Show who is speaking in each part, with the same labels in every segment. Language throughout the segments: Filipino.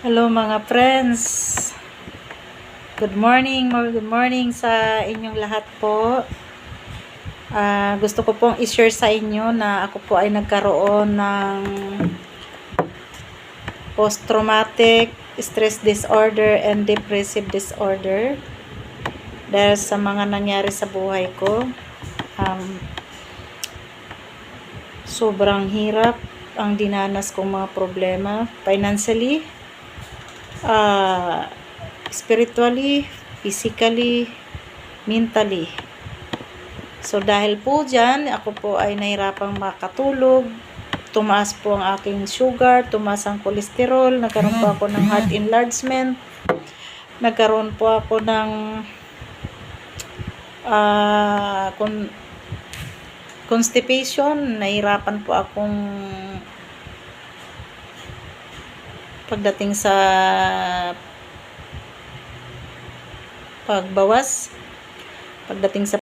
Speaker 1: Hello mga friends. Good morning sa inyong lahat po. Gusto ko pong i-share sa inyo na ako po ay nagkaroon ng post-traumatic stress disorder and depressive disorder dahil sa mga nangyari sa buhay ko. Sobrang hirap ang dinanas kong mga problema financially, spiritually, physically, mentally. So dahil po dyan, ako po ay nahirapang makatulog, tumaas po ang aking sugar, tumaas ang cholesterol, nagkaroon po ako ng heart enlargement, nagkaroon po ako ng constipation, nahirapan po akong pagdating sa pagbawas, pagdating sa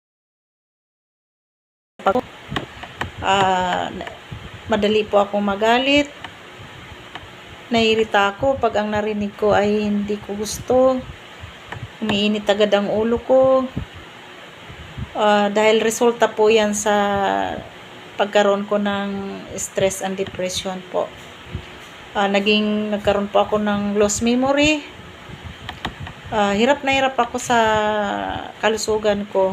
Speaker 1: madali po akong magalit, naiirita ako pag ang narinig ko ay hindi ko gusto, umiinit agad ang ulo ko, dahil resulta po yan sa pagkaroon ko ng stress and depression po. Nagkaroon po ako ng lost memory. Hirap na hirap ako sa kalusugan ko.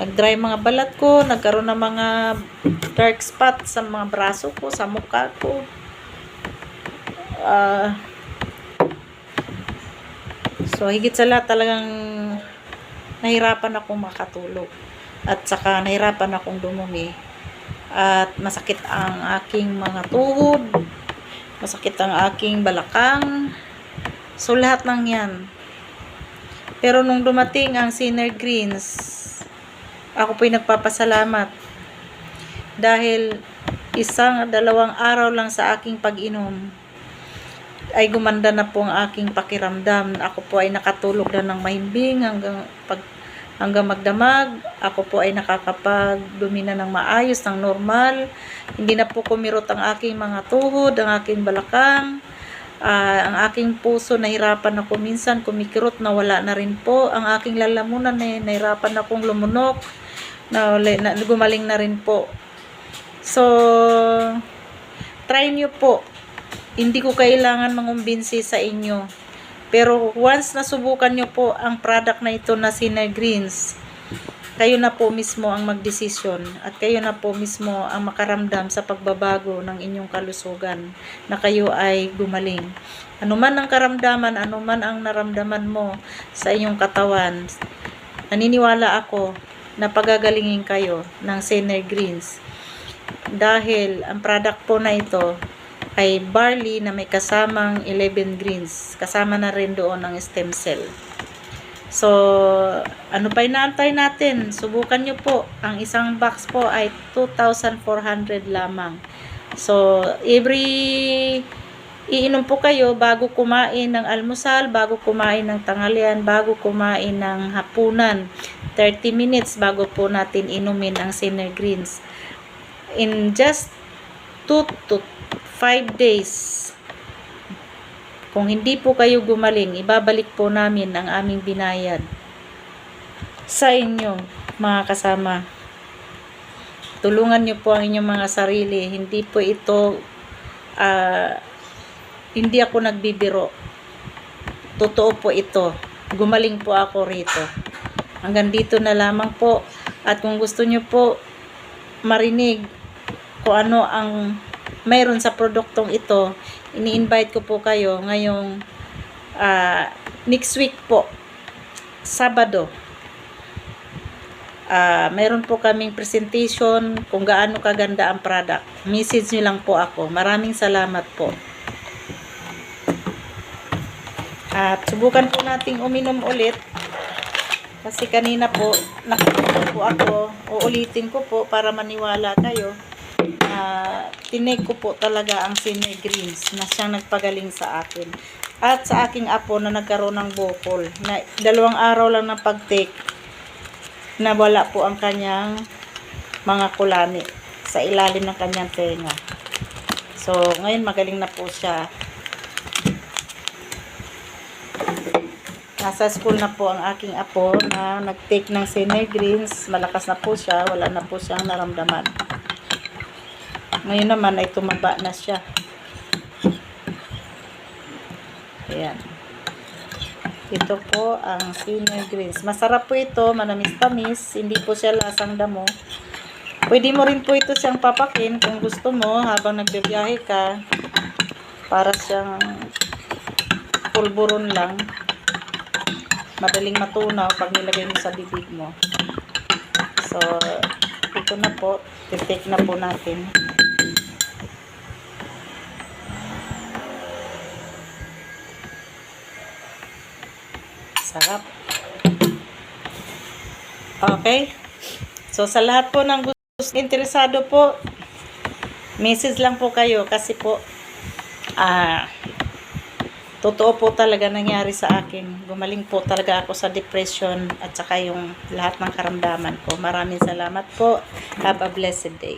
Speaker 1: Nag-dry mga balat ko, nagkaroon ng mga dark spot sa mga braso ko, sa mukha ko. So higit sa lahat talagang nahirapan akong makatulog. At saka nahirapan akong dumumi. At masakit ang aking mga tuhod, masakit ang aking balakang. So lahat ng yan. Pero nung dumating ang Synergreens, ako po'y nagpapasalamat dahil 1-2 araw lang sa aking pag-inom ay gumanda na po ang aking pakiramdam. Ako po ay nakatulog na ng mahimbing hanggang magdamag. Ako po ay nakakapagdumi na ng maayos, ng normal. Hindi na po kumirot ang aking mga tuhod, ang aking balakang. Ang aking puso, nahirapan ako minsan kumikirot, nawala na rin po. Ang aking lalamunan, nahirapan akong lumunok, gumaling na rin po. So, try nyo po. Hindi ko kailangan mangumbinsi sa inyo. Pero once nasubukan nyo po ang product na ito na Synergreens, kayo na po mismo ang magdesisyon at kayo na po mismo ang makaramdam sa pagbabago ng inyong kalusugan na kayo ay gumaling. Anuman ang karamdaman, anuman ang naramdaman mo sa inyong katawan, naniniwala ako na pagagalingin kayo ng Synergreens dahil ang product po na ito ay barley na may kasamang 11 greens. Kasama na rin doon ang stem cell. So, ano pa inaantay natin? Subukan nyo po. Ang isang box po ay 2,400 lamang. So, iinom po kayo bago kumain ng almusal, bago kumain ng tanghalian, bago kumain ng hapunan. 30 minutes bago po natin inumin ang Synergreens. In just 2 to 5 days, kung hindi po kayo gumaling, ibabalik po namin ang aming binayad sa inyo, mga kasama. Tulungan nyo po ang inyong mga sarili. Hindi po ito, hindi ako nagbibiro. Totoo po ito. Gumaling po ako rito. Hanggang dito na lamang po. At kung gusto nyo po marinig kung ano ang mayroon sa produktong ito, ini-invite ko po kayo ngayong next week po, Sabado. Mayroon po kaming presentation kung gaano kaganda ang product. Message nyo lang po ako. Maraming salamat po. At subukan po nating uminom ulit. Kasi kanina po, nakatulog po ako. Uulitin ko po para maniwala kayo. Tinig ko po talaga ang Synergreens na siyang nagpagaling sa akin. At sa aking apo na nagkaroon ng bukol. Na 2 araw lang ng pag-take, nawala po ang kanyang mga kulani sa ilalim ng kanyang tenga. So, ngayon magaling na po siya. Nasa school na po ang aking apo na nag-take ng Sinegreens. Malakas na po siya. Wala na po siyang naramdaman. Ngayon naman ay tumaba na siya. Ayan. Ito po ang Sinegreens. Masarap po ito. Manamis-tamis. Hindi po siya lasang damo. Pwede mo rin po ito siyang papakin kung gusto mo habang nagbibiyahe ka. Para siyang pulburon lang. Madaling matunaw pag nilagay mo sa bibig mo. So, ito na po. Titake na po natin. Sarap. Okay. So, sa lahat po ng gusto, interesado po, message lang po kayo kasi po, totoo po talaga nangyari sa akin. Gumaling po talaga ako sa depression at saka yung lahat ng karamdaman ko. Maraming salamat po. Have a blessed day.